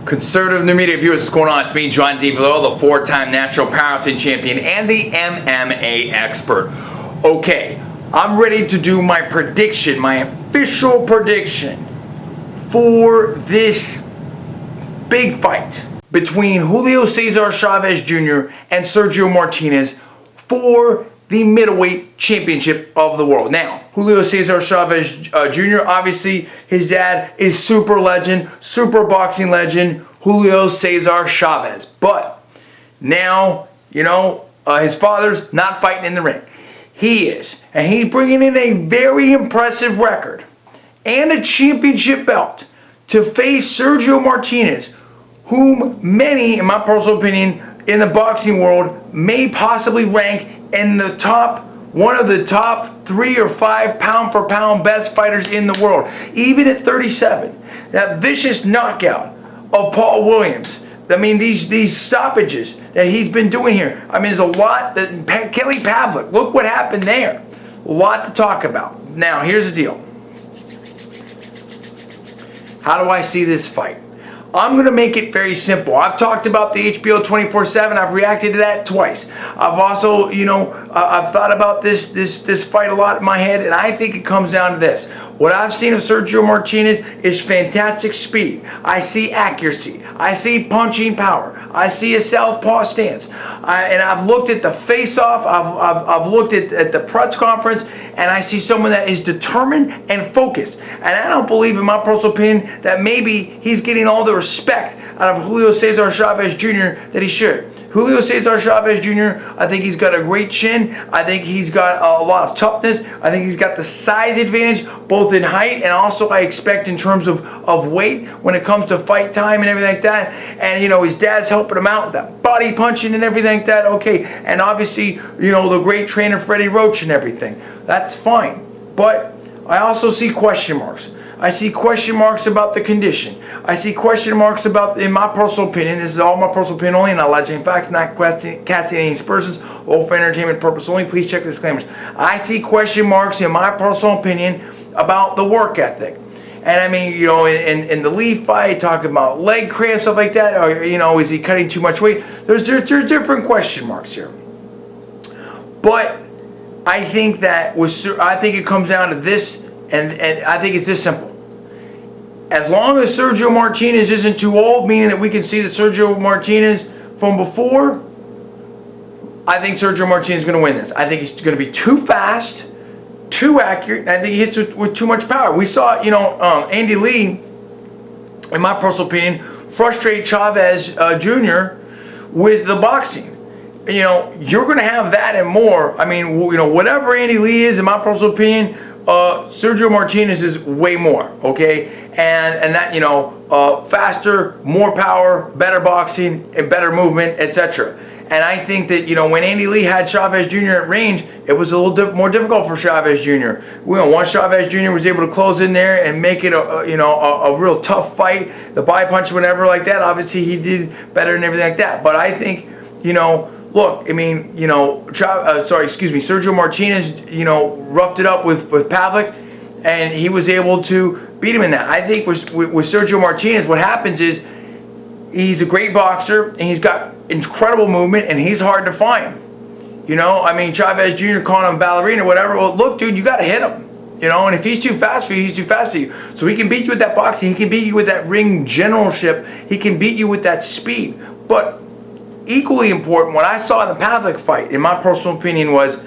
Conservative New Media viewers, what's going on? It's me, John DeVillo, the four-time national powerlifting champion and the MMA expert. Okay, I'm ready to do my prediction, my official prediction for this big fight between Julio Cesar Chavez Jr. and Sergio Martinez for the middleweight championship of the world. Now, Julio Cesar Chavez Jr., obviously, his dad is super legend, super boxing legend, Julio Cesar Chavez. But now, his father's not fighting in the ring. He is. And he's bringing in a very impressive record and a championship belt to face Sergio Martinez, whom many, in my personal opinion, in the boxing world may possibly rank in the one of the top 3 or 5 pound for pound best fighters in the world. Even at 37, that vicious knockout of Paul Williams. I mean, these stoppages that he's been doing here. I mean, there's a lot that Kelly Pavlik, look what happened there. A lot to talk about. Now, here's the deal. How do I see this fight? I'm going to make it very simple. I've talked about the HBO 24/7. I've reacted to that twice. I've also, I've thought about this fight a lot in my head, and I think it comes down to this. What I've seen of Sergio Martinez is fantastic speed. I see accuracy. I see punching power. I see a southpaw stance. And I've looked at the face-off. I've looked at the press conference, and I see someone that is determined and focused. And I don't believe, in my personal opinion, that maybe he's getting all the respect out of Julio Cesar Chavez Jr. that he should. Julio Cesar Chavez Jr., I think he's got a great chin. I think he's got a lot of toughness. I think he's got the size advantage, both in height and also I expect in terms of weight when it comes to fight time and everything like that. And, his dad's helping him out with that body punching and everything like that. Okay, and obviously, the great trainer Freddie Roach and everything. That's fine. But I also see question marks. I see question marks about the condition. I see question marks about, in my personal opinion, this is all my personal opinion only, not alleging facts, not casting any aspersions, all for entertainment purpose only. Please check the disclaimers. I see question marks, in my personal opinion, about the work ethic. And I mean, in the Lee fight, talking about leg cramps, stuff like that, or, is he cutting too much weight? There's different question marks here. But I think that I think it comes down to this, and I think it's this simple. As long as Sergio Martinez isn't too old, meaning that we can see the Sergio Martinez from before, I think Sergio Martinez is going to win this. I think he's going to be too fast, too accurate, and I think he hits with too much power. We saw, Andy Lee, in my personal opinion, frustrate Chavez Jr. with the boxing. You're going to have that and more. I mean, whatever Andy Lee is, in my personal opinion, Sergio Martinez is way more, okay? And that, faster, more power, better boxing, and better movement, etc. And I think that, when Andy Lee had Chavez Jr. at range, it was a little more difficult for Chavez Jr. Once Chavez Jr. was able to close in there and make it a real tough fight, the body punch, whatever like that, obviously he did better and everything like that. But I think, look, I mean, Sergio Martinez, roughed it up with Pavlik, and he was able to beat him in that. I think with Sergio Martinez, what happens is he's a great boxer, and he's got incredible movement, and he's hard to find. I mean, Chavez Jr. calling him a ballerina or whatever. Well, look, dude, you got to hit him. And if he's too fast for you, he's too fast for you. So he can beat you with that boxing. He can beat you with that ring generalship. He can beat you with that speed. But equally important, what I saw in the Pavlik fight, in my personal opinion, was,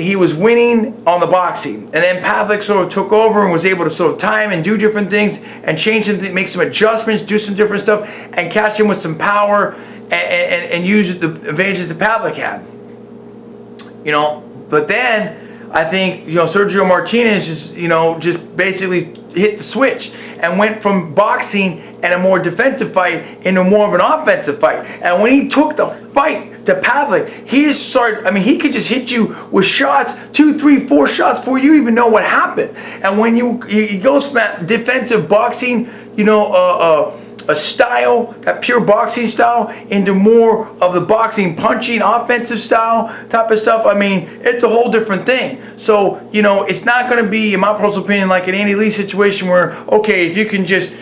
he was winning on the boxing, and then Pavlik sort of took over and was able to sort of time and do different things and change some things, make some adjustments, do some different stuff, and catch him with some power and use the advantages that Pavlik had. But then I think Sergio Martinez just basically hit the switch and went from boxing and a more defensive fight into more of an offensive fight. And when he took the fight to Pavlik, he just started, I mean, he could just hit you with shots, 2, 3, 4 shots before you even know what happened. And when he goes from that defensive boxing, a style, that pure boxing style, into more of the boxing punching offensive style type of stuff. I mean, it's a whole different thing. So, it's not going to be, in my personal opinion, like an Andy Lee situation where, okay, if you can just,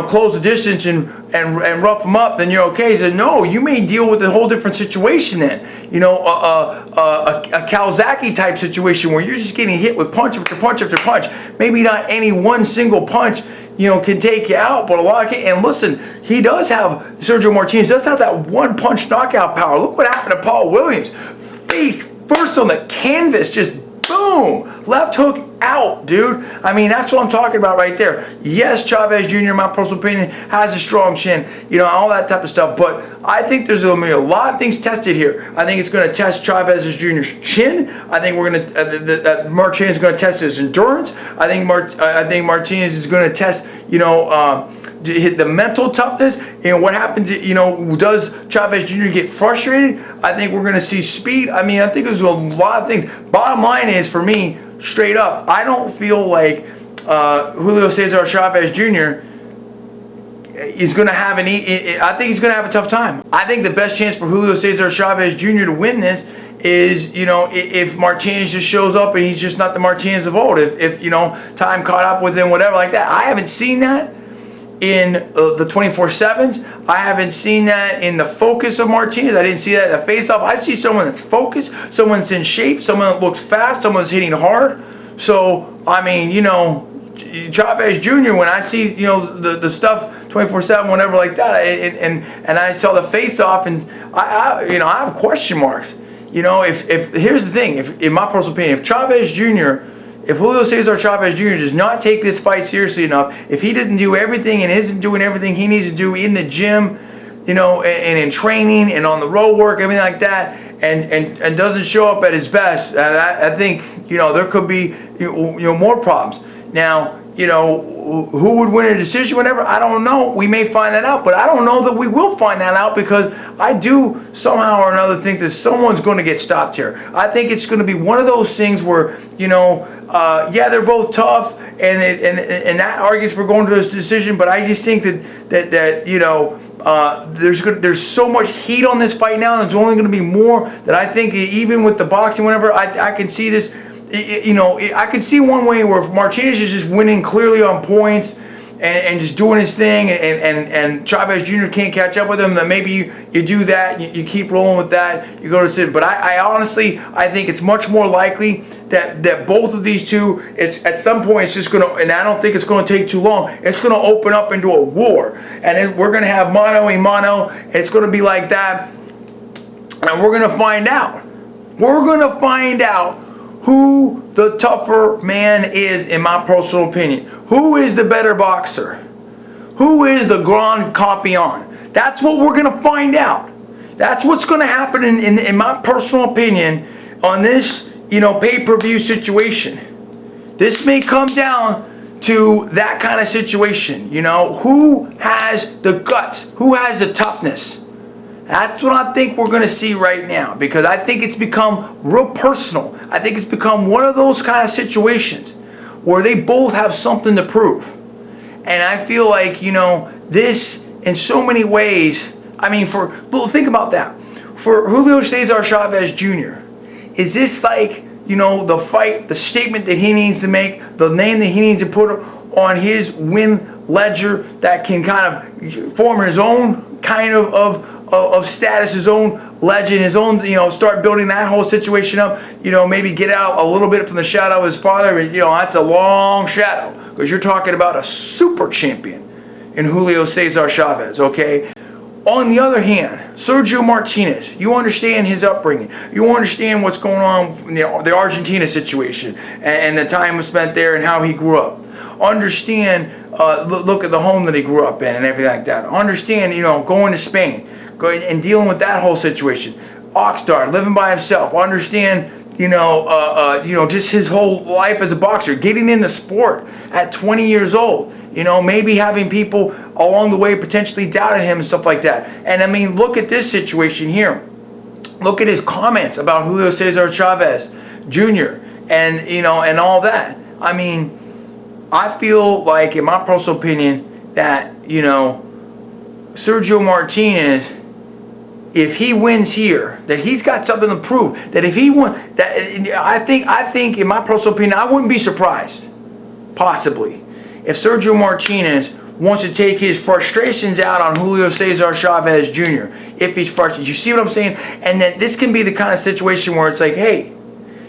close the distance and rough him up, then you're okay. He said, no, you may deal with a whole different situation then. A Kawasaki type situation where you're just getting hit with punch after punch after punch. Maybe not any one single punch, can take you out, but a lot of, and listen, Sergio Martinez does have that one punch knockout power. Look what happened to Paul Williams. Face first on the canvas, just boom, left hook out, dude. I mean, that's what I'm talking about right there. Yes, Chavez Jr., in my personal opinion, has a strong chin, all that type of stuff. But I think there's going to be a lot of things tested here. I think it's going to test Chavez Jr.'s chin. I think Martinez is going to test his endurance. I think Martinez is going to test, hit the mental toughness. What happens, does Chavez Jr. get frustrated? I think we're going to see speed. I mean, I think there's a lot of things. Bottom line is, for me, straight up, I don't feel like Julio Cesar Chavez Jr. is going to have I think he's going to have a tough time. I think the best chance for Julio Cesar Chavez Jr. to win this is, if Martinez just shows up and he's just not the Martinez of old. If time caught up with him, whatever like that. I haven't seen that in the 24/7s. I haven't seen that in the focus of Martinez. I didn't see that in the face-off. I see someone that's focused, someone that's in shape, someone that looks fast, someone that's hitting hard. So, I mean, Chavez Jr., when I see, the stuff 24/7, whatever like that, and I saw the face-off, and I have question marks. If here's the thing, if in my personal opinion, if Julio Cesar Chavez Jr. does not take this fight seriously enough, if he doesn't do everything and isn't doing everything he needs to do in the gym, and in training and on the road work, everything like that, and doesn't show up at his best, I think, there could be, more problems. Now, who would win a decision, whatever, I don't know. We may find that out, but I don't know that we will find that out, because I do somehow or another think that someone's going to get stopped here. I think it's going to be one of those things where, they're both tough, and that argues for going to this decision, but I just think that there's so much heat on this fight now, there's only going to be more, that I think even with the boxing, whatever, I can see this. I could see one way where if Martinez is just winning clearly on points and just doing his thing, and Chavez Jr. can't catch up with him, then maybe you do that, you keep rolling with that, you go to sit. But I honestly, I think it's much more likely that both of these two, it's at some point, it's just going to, and I don't think it's going to take too long, it's going to open up into a war, and we're going to have mano a mano. It's going to be like that, and we're going to find out. We're going to find out who the tougher man is, in my personal opinion. Who is the better boxer? Who is the grand campeon? That's what we're going to find out. That's what's going to happen in my personal opinion on this, pay-per-view situation. This may come down to that kind of situation. Who has the guts? Who has the toughness? That's what I think we're going to see right now, because I think it's become real personal. I think it's become one of those kind of situations where they both have something to prove. And I feel like, this in so many ways, I mean, think about that. For Julio Cesar Chavez Jr., is this like, the fight, the statement that he needs to make, the name that he needs to put on his win ledger that can kind of form his own kind of status, his own legend, his own, start building that whole situation up, maybe get out a little bit from the shadow of his father, that's a long shadow, because you're talking about a super champion in Julio Cesar Chavez, okay? On the other hand, Sergio Martinez, you understand his upbringing, you understand what's going on in the Argentina situation, and the time spent there and how he grew up. Understand, look at the home that he grew up in and everything like that. Understand, going to Spain, and dealing with that whole situation. Oxnard, living by himself. Understand, just his whole life as a boxer, getting into sport at 20 years old. Maybe having people along the way potentially doubting him and stuff like that. And I mean, look at this situation here. Look at his comments about Julio Cesar Chavez Jr. and and all that. I mean, I feel like, in my personal opinion, that Sergio Martinez, if he wins here, that he's got something to prove. That if he won, that I think, in my personal opinion, I wouldn't be surprised, possibly, if Sergio Martinez wants to take his frustrations out on Julio Cesar Chavez Jr. if he's frustrated. You see what I'm saying? And then this can be the kind of situation where it's like, hey,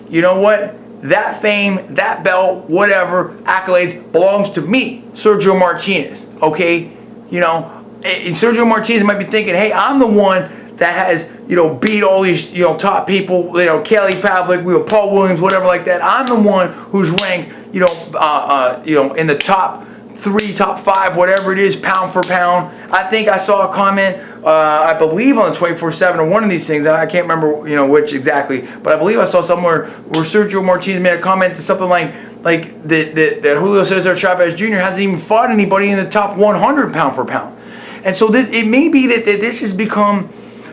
you know what? That fame, that belt, whatever, accolades belongs to me, Sergio Martinez, okay? You know, and Sergio Martinez might be thinking, hey, I'm the one that has, you know, beat all these, you know, top people, you know, Kelly Pavlik, Paul Williams, whatever like that. I'm the one who's ranked, you know, in the top 3, top 5, whatever it is, pound for pound. I think I saw a comment, I believe on the 24/7 or one of these things. I can't remember, you know, which exactly, but I believe I saw somewhere where Sergio Martinez made a comment to something like that Julio Cesar Chavez Jr. hasn't even fought anybody in the top 100 pound for pound. And so it may be that this has become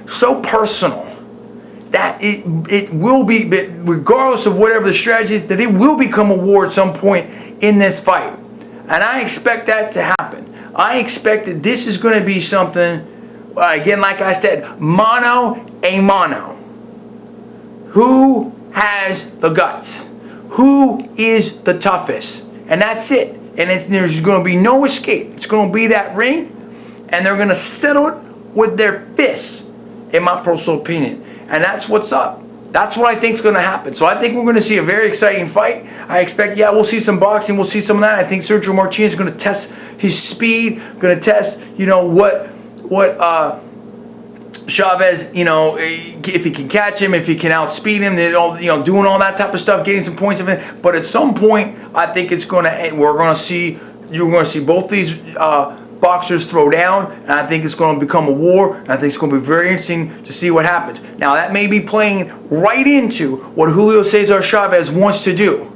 so personal that it will be, regardless of whatever the strategy is, that it will become a war at some point in this fight. And I expect that to happen. I expect that this is going to be something, again, like I said, mano a mano. Who has the guts? Who is the toughest? And that's it. And there's going to be no escape. It's going to be that ring, and they're going to settle it with their fists, in my personal opinion. And that's what's up. That's what I think is going to happen. So I think we're going to see a very exciting fight. I expect, yeah, we'll see some boxing. We'll see some of that. I think Sergio Martinez is going to test his speed, going to test, you know, what Chavez, you know, if he can catch him, if he can outspeed him, you know, doing all that type of stuff, getting some points of it. But at some point, I think it's going to end. You're going to see both these boxers throw down, and I think it's going to become a war, and I think it's going to be very interesting to see what happens. Now, that may be playing right into what Julio Cesar Chavez wants to do,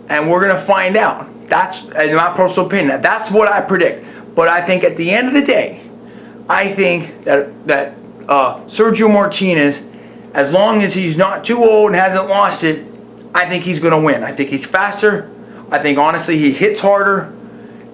and we're going to find out. That's, in my personal opinion, that's what I predict. But I think at the end of the day, I think that Sergio Martinez, as long as he's not too old and hasn't lost it, I think he's going to win. I think he's faster. I think, honestly, he hits harder.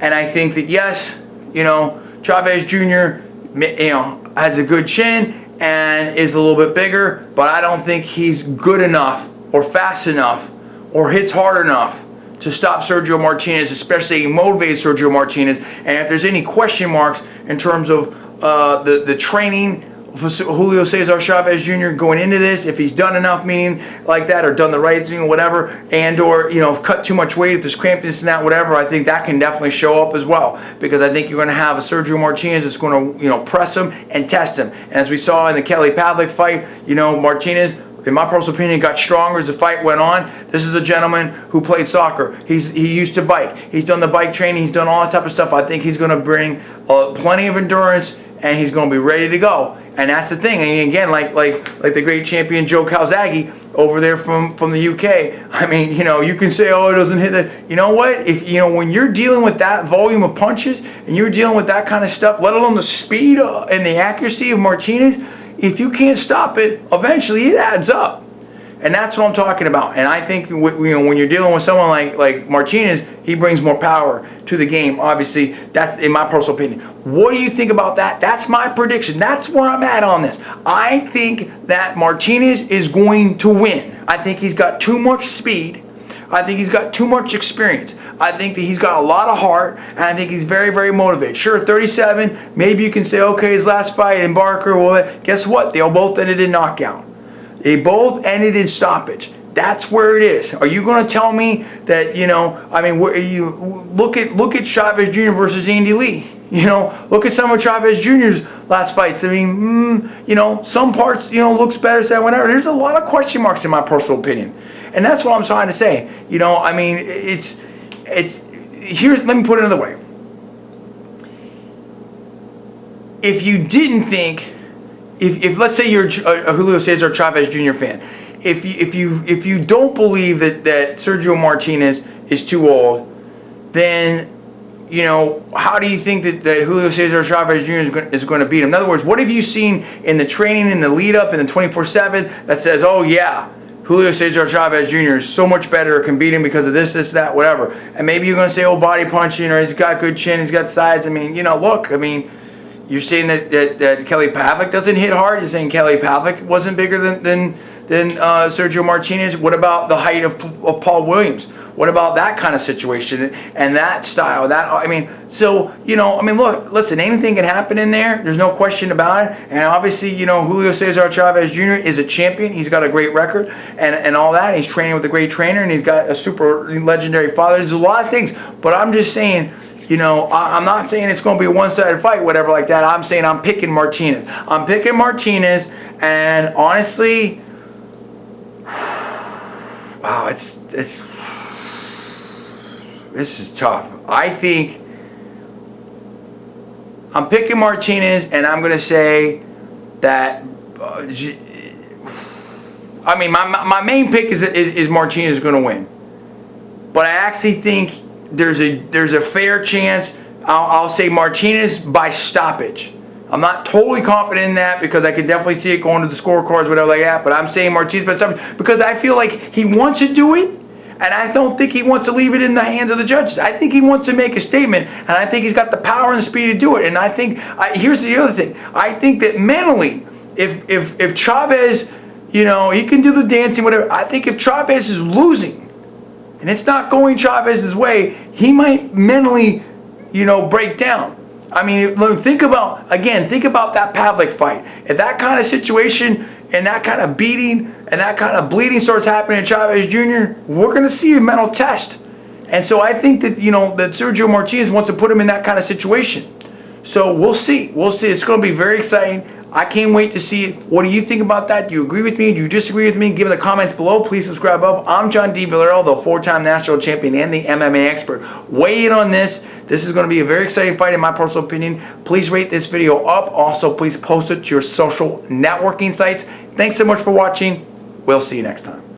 And I think that, yes, you know, Chavez Jr., you know, has a good chin and is a little bit bigger, but I don't think he's good enough or fast enough or hits hard enough to stop Sergio Martinez, especially motivate Sergio Martinez. And if there's any question marks in terms of the training for Julio Cesar Chavez Jr. going into this, if he's done enough, meaning like that, or done the right thing, or whatever, and or, you know, cut too much weight, if there's crampiness and that, whatever, I think that can definitely show up as well, because I think you're going to have a Sergio Martinez that's going to, you know, press him and test him. And as we saw in the Kelly Pavlik fight, you know, Martinez, in my personal opinion, got stronger as the fight went on. This is a gentleman who played soccer. He used to bike. He's done the bike training. He's done all that type of stuff. I think he's going to bring plenty of endurance, and he's going to be ready to go. And that's the thing. And again, like the great champion Joe Calzaghe over there from the UK. I mean, you know, you can say, oh, it doesn't hit the. You know what? If you know, when you're dealing with that volume of punches and you're dealing with that kind of stuff, let alone the speed and the accuracy of Martinez, if you can't stop it, eventually it adds up. And that's what I'm talking about. And I think, you know, when you're dealing with someone like Martinez, he brings more power to the game. Obviously, that's in my personal opinion. What do you think about that? That's my prediction. That's where I'm at on this. I think that Martinez is going to win. I think he's got too much speed. I think he's got too much experience. I think that he's got a lot of heart, and I think he's very, very motivated. Sure, 37, maybe you can say, okay, his last fight in Barker, well, guess what? They all both ended in knockout. They both ended in stoppage. That's where it is. Are you going to tell me that, you know, I mean, you look at Chavez Jr. versus Andy Lee. You know, look at some of Chavez Jr.'s last fights. I mean, you know, some parts, you know, looks better than whatever. There's a lot of question marks in my personal opinion. And that's what I'm trying to say. You know, I mean, it's here, let me put it another way. If you didn't think, if let's say you're a Julio Cesar Chavez Jr. fan, if you don't believe that Sergio Martinez is too old, then, you know, how do you think that Julio Cesar Chavez Jr. is going to beat him? In other words, what have you seen in the training, in the lead up, in the 24/7 that says, oh yeah, Julio Cesar Chavez Jr. is so much better, can beat him because of this, that, whatever. And maybe you're going to say, oh, body punching, or he's got good chin, he's got size. I mean, you know, look, I mean, you're saying that Kelly Pavlik doesn't hit hard. You're saying Kelly Pavlik wasn't bigger than Sergio Martinez. What about the height of Paul Williams? What about that kind of situation and that style? Look, listen, anything can happen in there. There's no question about it. And obviously, Julio Cesar Chavez Jr. is a champion. He's got a great record and all that. He's training with a great trainer, and he's got a super legendary father. There's a lot of things, but I'm just saying, I'm not saying it's going to be a one-sided fight, whatever like that. I'm saying I'm picking Martinez. And honestly, wow, this is tough. I think I'm picking Martinez, and I'm going to say that. My main pick is Martinez is going to win, but I actually think there's a fair chance. I'll say Martinez by stoppage. I'm not totally confident in that because I can definitely see it going to the scorecards, whatever like that. But I'm saying Martinez by stoppage because I feel like he wants to do it, and I don't think he wants to leave it in the hands of the judges. I think he wants to make a statement, and I think he's got the power and the speed to do it. And I think here's the other thing. I think that mentally, if Chavez, he can do the dancing, whatever. I think if Chavez is losing, and it's not going Chavez's way, he might mentally, break down. Think about that Pavlik fight. If that kind of situation and that kind of beating and that kind of bleeding starts happening in Chavez Jr., we're going to see a mental test. And so I think that, that Sergio Martinez wants to put him in that kind of situation. So we'll see. It's going to be very exciting. I can't wait to see it. What do you think about that? Do you agree with me? Do you disagree with me? Give me the comments below. Please subscribe above. I'm John D. Villarreal, the 4-time national champion and the MMA expert. Weigh in on this. This is going to be a very exciting fight in my personal opinion. Please rate this video up. Also, please post it to your social networking sites. Thanks so much for watching. We'll see you next time.